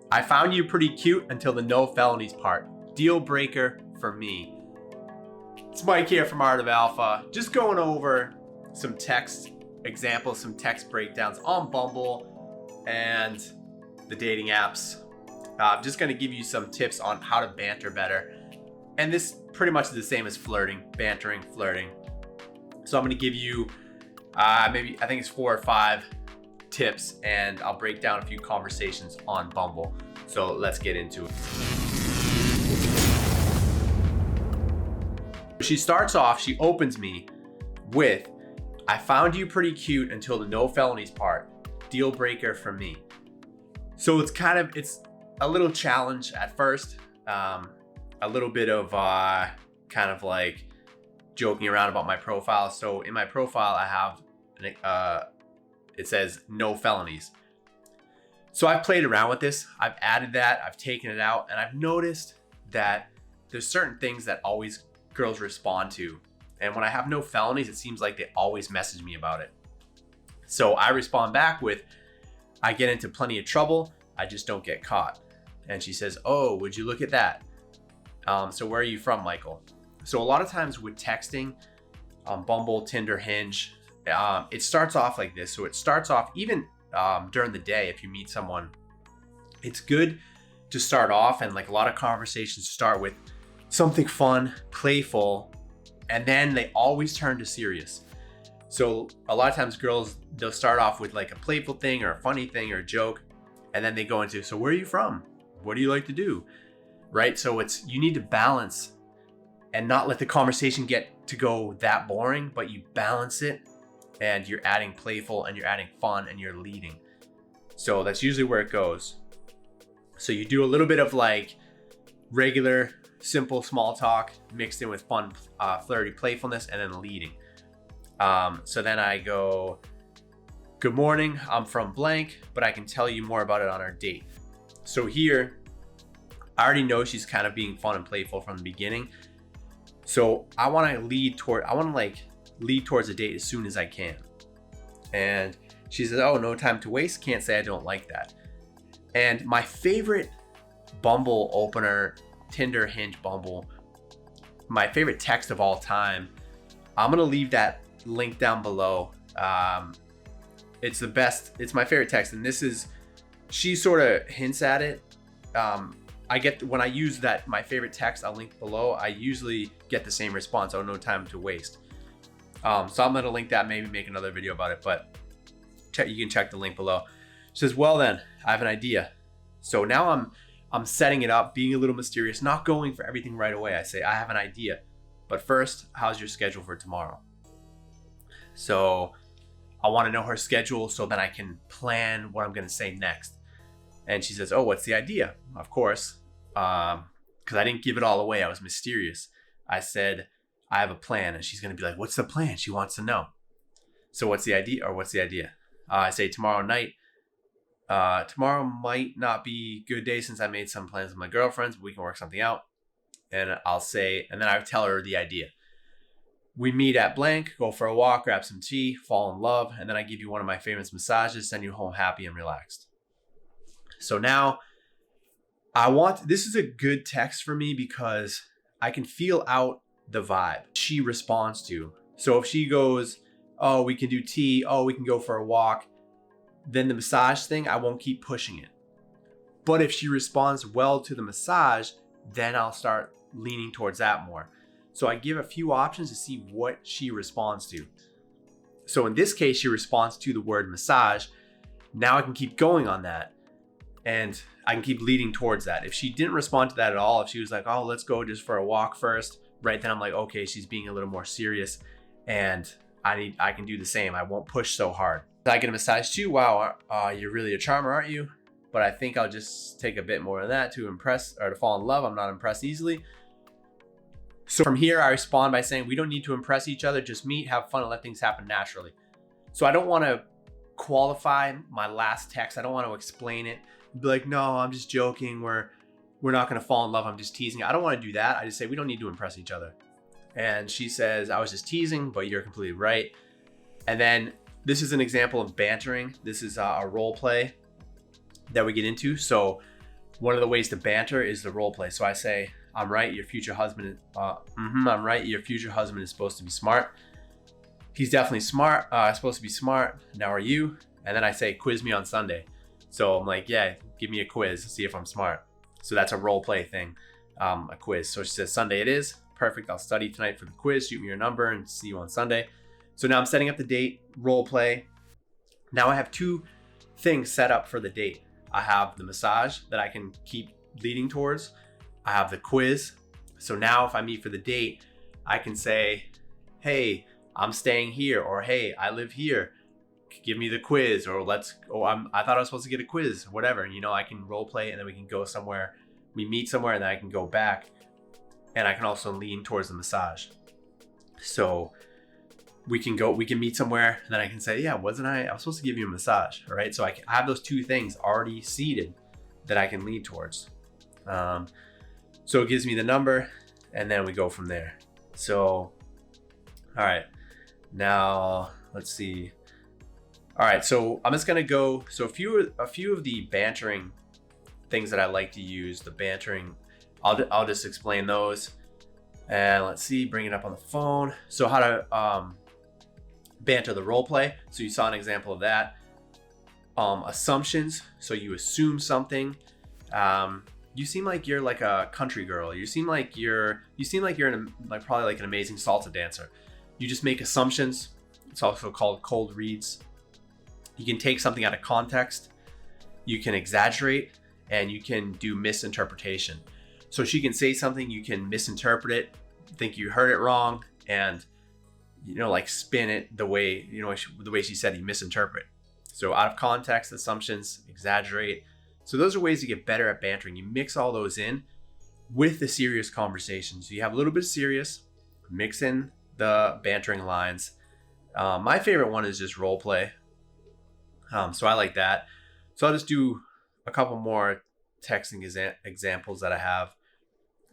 I found you pretty cute until the no felonies part. Deal breaker for me. It's Mike here from Art of Alpha. Just going over some text examples, some text breakdowns on Bumble and the dating apps. I'm just going to give you some tips on how to banter better. And this pretty much is the same as flirting, bantering, flirting. So I'm going to give you I think it's 4 or 5 tips, and I'll break down a few conversations on Bumble. So let's get into it. She starts off, she opens me with, I found you pretty cute until the no felonies part. Deal breaker for me. So it's a little challenge at first. A little bit of kind of like joking around about my profile. So in my profile, I have it says no felonies. So I've played around with this. I've added that, I've taken it out, and I've noticed that there's certain things that always girls respond to. And when I have no felonies, it seems like they always message me about it. So I respond back with, I get into plenty of trouble, I just don't get caught. And she says, oh, would you look at that? So where are you from, Michael? So a lot of times with texting on Bumble, Tinder, Hinge, it starts off like this. So it starts off even during the day. If you meet someone, it's good to start off, and like a lot of conversations start with something fun, playful, and then they always turn to serious. So a lot of times girls, they'll start off with like a playful thing or a funny thing or a joke, and then they go into, so where are you from? What do you like to do? Right? So you need to balance and not let the conversation get to go that boring, but you balance it and you're adding playful and you're adding fun and you're leading. So that's usually where it goes. So you do a little bit of like regular, simple small talk mixed in with fun, flirty playfulness, and then leading. So then I go, good morning, I'm from blank, but I can tell you more about it on our date. So here, I already know she's kind of being fun and playful from the beginning. So I want to lead towards a date as soon as I can. And she says, oh, no time to waste. Can't say I don't like that. And my favorite Bumble opener, Tinder, Hinge, Bumble, my favorite text of all time, I'm going to leave that link down below. It's the best. It's my favorite text. And she sort of hints at it. When I use my favorite text, I'll link below, I usually get the same response. Oh, no time to waste. So I'm going to link that, maybe make another video about it, but you can check the link below. She says, well then, I have an idea. So now I'm setting it up, being a little mysterious, not going for everything right away. I say, I have an idea, but first, how's your schedule for tomorrow? So I want to know her schedule so that I can plan what I'm going to say next. And she says, oh, what's the idea? Of course, because I didn't give it all away. I was mysterious. I said, I have a plan. And she's going to be like, what's the plan? She wants to know. So what's the idea? I say tomorrow night. Tomorrow might not be a good day since I made some plans with my girlfriends, but we can work something out. And then I tell her the idea. We meet at blank, go for a walk, grab some tea, fall in love. And then I give you one of my famous massages, send you home happy and relaxed. So now this is a good text for me because I can feel out the vibe she responds to. So if she goes, oh, we can do tea, oh, we can go for a walk, then the massage thing, I won't keep pushing it. But if she responds well to the massage, then I'll start leaning towards that more. So I give a few options to see what she responds to. So in this case, she responds to the word massage. Now I can keep going on that. And I can keep leading towards that. If she didn't respond to that at all, if she was like, oh, let's go just for a walk first, right then I'm like, okay, she's being a little more serious and I can do the same. I won't push so hard. I get a massage too. Wow, you're really a charmer, aren't you? But I think I'll just take a bit more of that to impress or to fall in love. I'm not impressed easily. So from here, I respond by saying, we don't need to impress each other. Just meet, have fun, and let things happen naturally. So I don't want to qualify my last text. I don't want to explain it. Be like, no, I'm just joking. We're not going to fall in love. I'm just teasing. I don't want to do that. I just say, we don't need to impress each other. And she says, I was just teasing, but you're completely right. And then this is an example of bantering. This is a role play that we get into. So One of the ways to banter is the role play. So I say, I'm right, your future husband is, I'm right, your future husband is supposed to be smart. He's definitely smart, supposed to be smart. Now are you? And then I say, quiz me on Sunday. So I'm like, yeah, give me a quiz to see if I'm smart. So that's a role play thing, a quiz. So she says, Sunday it is. Perfect, I'll study tonight for the quiz, shoot me your number and see you on Sunday. So now I'm setting up the date, role play. Now I have 2 things set up for the date. I have the massage that I can keep leading towards. I have the quiz. So now if I meet for the date, I can say, hey, I'm staying here, or hey, I live here. Give me the quiz, or I thought I was supposed to get a quiz, whatever. I can role play and then we can go somewhere. We meet somewhere and then I can go back. And I can also lean towards the massage. So we can meet somewhere and then I can say, yeah, I was supposed to give you a massage, all right? So I have those 2 things already seated that I can lean towards. So it gives me the number and then we go from there. So, all right, now let's see. All right, so I'm just gonna go, so a few of the bantering things that I like to use, the bantering, I'll just explain those. And let's see, bring it up on the phone. So how to banter the role play. So you saw an example of that. Assumptions, so you assume something. You seem like you're like a country girl. You seem like you're probably like an amazing salsa dancer. You just make assumptions. It's also called cold reads. You can take something out of context. You can exaggerate and you can do misinterpretation. So she can say something, you can misinterpret it, think you heard it wrong, and like spin it the way she said, you misinterpret. So out of context, assumptions, exaggerate. So those are ways to get better at bantering. You mix all those in with the serious conversations. So you have a little bit of serious, mix in the bantering lines. My favorite one is just role play. So I like that. So I'll just do a couple more texting examples that I have.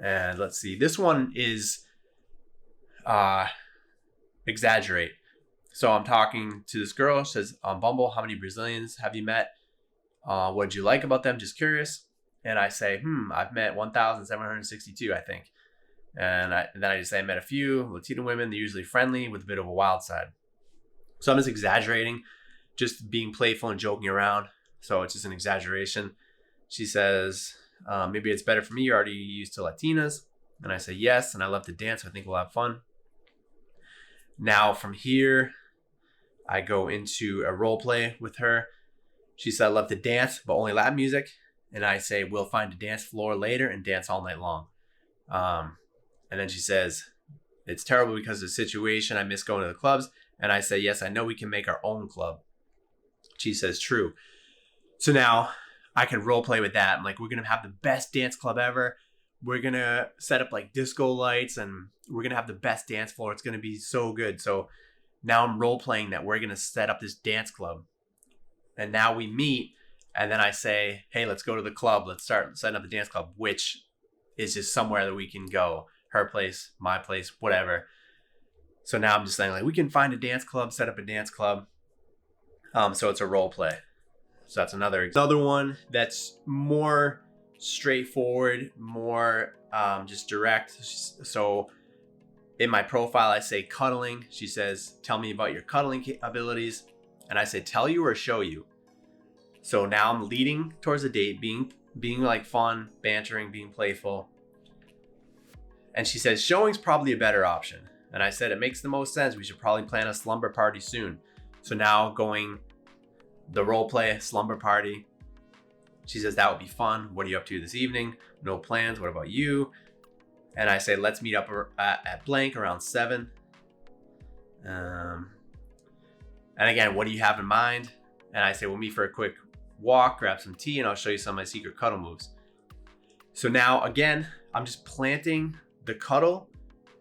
And let's see. This one is exaggerate. So I'm talking to this girl. She says, on Bumble, how many Brazilians have you met? What did you like about them? Just curious. And I say, I've met 1,762, I think. And then I just say I met a few Latino women. They're usually friendly with a bit of a wild side. So I'm just exaggerating, just being playful and joking around. So it's just an exaggeration. She says, maybe it's better for me. You're already used to Latinas. And I say, yes. And I love to dance. So I think we'll have fun. Now from here, I go into a role play with her. She said, I love to dance, but only Latin music. And I say, we'll find a dance floor later and dance all night long. And then she says, it's terrible because of the situation. I miss going to the clubs. And I say, yes, I know we can make our own club. She says, true. So now I can role play with that. I'm like, we're going to have the best dance club ever. We're going to set up like disco lights and we're going to have the best dance floor. It's going to be so good. So now I'm role playing that we're going to set up this dance club. And now we meet and then I say, hey, let's go to the club. Let's start setting up the dance club, which is just somewhere that we can go. Her place, my place, whatever. So now I'm just saying like, we can find a dance club, set up a dance club. So it's a role play. So that's another one that's more straightforward, more just direct. So in my profile, I say cuddling. She says, tell me about your cuddling abilities. And I say, tell you or show you. So now I'm leading towards a date, being like fun, bantering, being playful. And she says, showing's probably a better option. And I said, it makes the most sense. We should probably plan a slumber party soon. So now going the role play, slumber party. She says, that would be fun. What are you up to this evening? No plans. What about you? And I say, let's meet up at blank around 7. And again, what do you have in mind? And I say, we'll meet for a quick walk, grab some tea, and I'll show you some of my secret cuddle moves. So now, again, I'm just planting the cuddle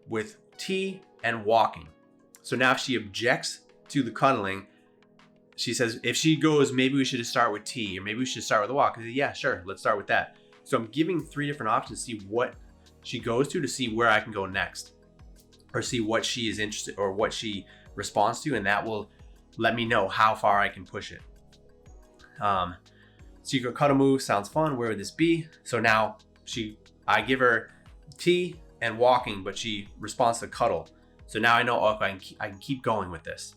with tea and walking. So now if she objects to the cuddling, she says, if she goes, maybe we should just start with tea, or maybe we should start with a walk. I say, yeah, sure, let's start with that. So I'm giving 3 different options to see what she goes to see where I can go next, or see what she is interested or what she responds to, and that will let me know how far I can push it. secret cuddle move sounds fun. Where would this be? So now I give her tea and walking, but she responds to cuddle. So now I know, okay, I can keep going with this.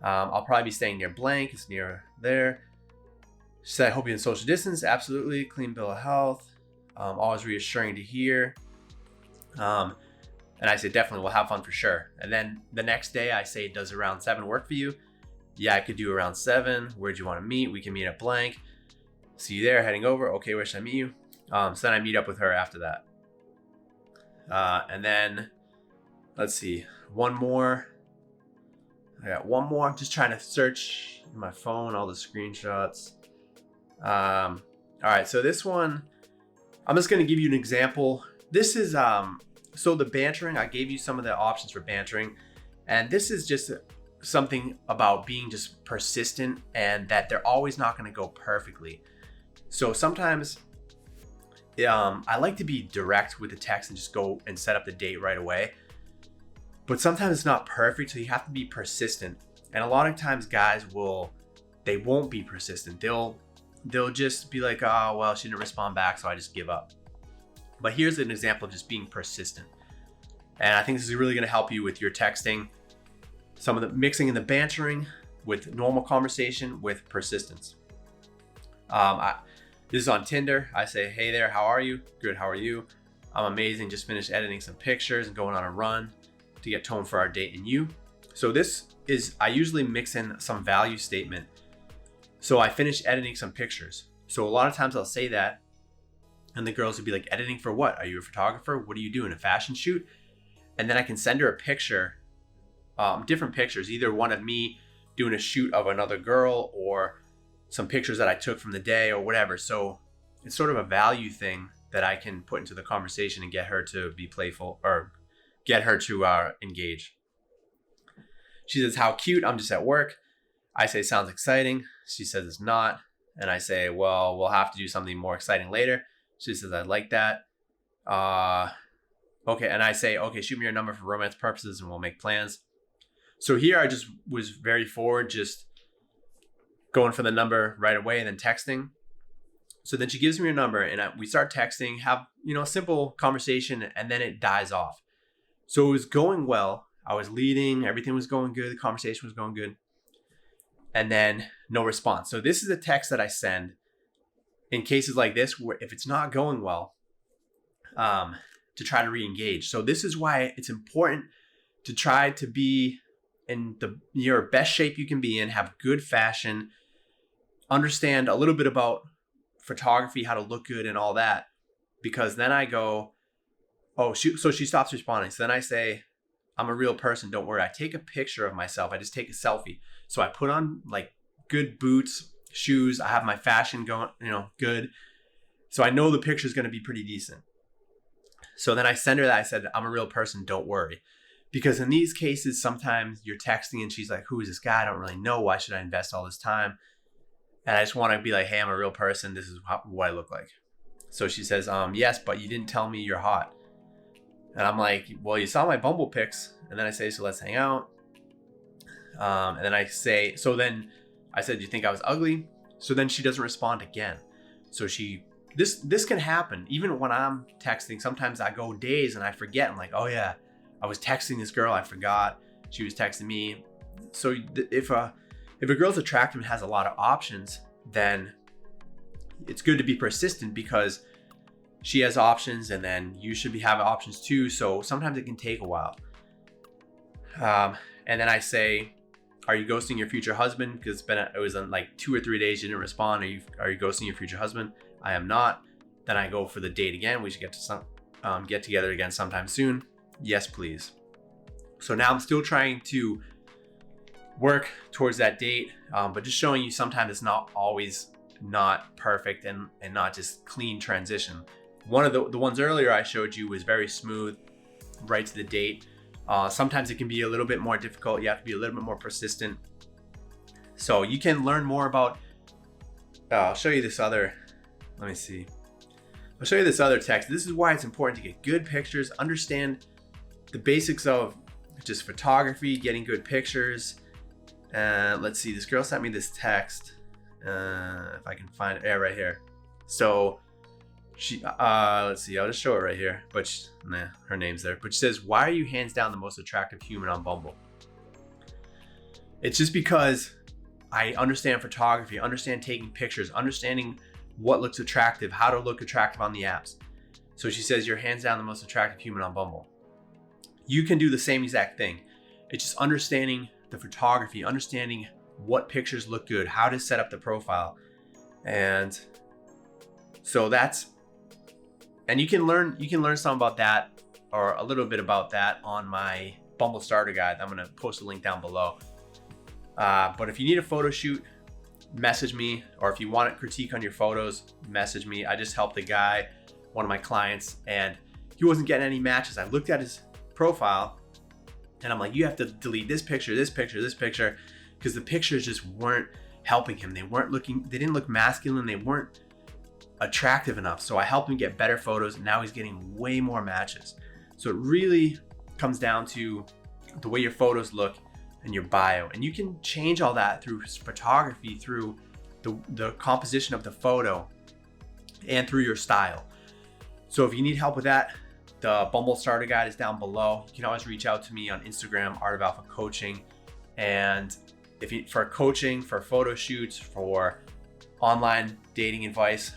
I'll probably be staying near blank. It's near there. She said, I hope you're in social distance. Absolutely. Clean bill of health. Always reassuring to hear. And I say, definitely, we'll have fun for sure. And then the next day I say, does around 7 work for you? Yeah, I could do around 7. Where'd you want to meet? We can meet at blank. See you there, heading over. Okay, where should I meet you? So then I meet up with her after that. And then, let's see, one more. I got one more. I'm just trying to search in my phone, all the screenshots. All right, so this one, I'm just going to give you an example. This is, so the bantering, I gave you some of the options for bantering. And this is just something about being just persistent and that they're always not going to go perfectly. So sometimes I like to be direct with the text and just go and set up the date right away. But sometimes it's not perfect, so you have to be persistent. And a lot of times guys they won't be persistent. They'll just be like, oh, well, she didn't respond back, so I just give up. But here's an example of just being persistent. And I think this is really going to help you with your texting. Some of the mixing and the bantering with normal conversation with persistence. This is on Tinder. I say, hey there, how are you? Good, how are you? I'm amazing. Just finished editing some pictures and going on a run to get tone for our date and you. So I usually mix in some value statement. So I finished editing some pictures. So a lot of times I'll say that and the girls would be like, editing for what? Are you a photographer? What are you doing? A fashion shoot? And then I can send her a picture, different pictures, either one of me doing a shoot of another girl or some pictures that I took from the day or whatever. So it's sort of a value thing that I can put into the conversation and get her to be playful or get her to engage. She says, how cute. I'm just at work. I say, sounds exciting. She says it's not. And I say, well, we'll have to do something more exciting later. She says, I like that. Okay. And I say, okay, shoot me your number for romance purposes and we'll make plans. So here I just was very forward, just going for the number right away and then texting. So then she gives me her number and we start texting, have, a simple conversation, and then it dies off. So it was going well. I was leading, everything was going good. The conversation was going good. And then no response. So this is a text that I send in cases like this, where if it's not going well, to try to re-engage. So this is why it's important to try to be in your best shape you can be in, have good fashion, understand a little bit about photography, how to look good and all that. Because then I go, oh, so she stops responding. So then I say, I'm a real person, don't worry. I take a picture of myself. I just take a selfie. So I put on like good boots, shoes. I have my fashion going, good. So I know the picture is going to be pretty decent. So then I send her that. I said, I'm a real person, don't worry. Because in these cases, sometimes you're texting and she's like, who is this guy? I don't really know. Why should I invest all this time? And I just want to be like, hey, I'm a real person. This is what I look like. So she says, yes, but you didn't tell me you're hot. And I'm like, well, you saw my Bumble pics. And then I say, so let's hang out. And then I say, so then I said, do you think I was ugly? So then she doesn't respond again. So this can happen. Even when I'm texting, sometimes I go days and I forget. I'm like, oh yeah, I was texting this girl. I forgot she was texting me. So if a girl's attractive and has a lot of options, then it's good to be persistent because she has options and then you should have options too. So sometimes it can take a while. And then I say, are you ghosting your future husband? Because it was in like 2 or 3 days you didn't respond. Are you ghosting your future husband? I am not. Then I go for the date again. We should get together again sometime soon. Yes, please. So now I'm still trying to work towards that date, but just showing you sometimes it's not always not perfect and not just clean transition. One of the ones earlier I showed you was very smooth, right to the date. Sometimes it can be a little bit more difficult. You have to be a little bit more persistent. So you can learn more about, I'll show you this other, let me see. I'll show you this other text. This is why it's important to get good pictures, understand the basics of just photography, getting good pictures. Let's see, this girl sent me this text. If I can find it, yeah, right here. So she, let's see, I'll just show it right here. But her name's there. But she says, "Why are you hands down the most attractive human on Bumble?" It's just because I understand photography, understand taking pictures, understanding what looks attractive, how to look attractive on the apps. So she says, "You're hands down the most attractive human on Bumble." You can do the same exact thing. It's just understanding the photography, understanding what pictures look good, how to set up the profile. And so and you can learn some about that, or a little bit about that, on my Bumble starter guide. I'm going to post a link down below. But if you need a photo shoot, message me, or if you want a critique on your photos, message me. I just helped a guy, one of my clients, and he wasn't getting any matches. I looked at his profile and I'm like, you have to delete this picture, because the pictures just weren't helping him. They didn't look masculine. They weren't attractive enough. So I helped him get better photos, and now he's getting way more matches. So it really comes down to the way your photos look and your bio. And you can change all that through photography, through the composition of the photo, and through your style. So if you need help with that, the Bumble starter guide is down below. You can always reach out to me on Instagram, Art of Alpha Coaching. And for coaching, for photo shoots, for online dating advice,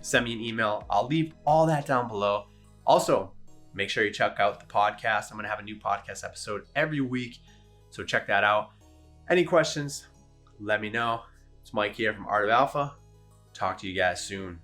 send me an email. I'll leave all that down below. Also, make sure you check out the podcast. I'm going to have a new podcast episode every week, so check that out. Any questions, let me know. It's Mike here from Art of Alpha. Talk to you guys soon.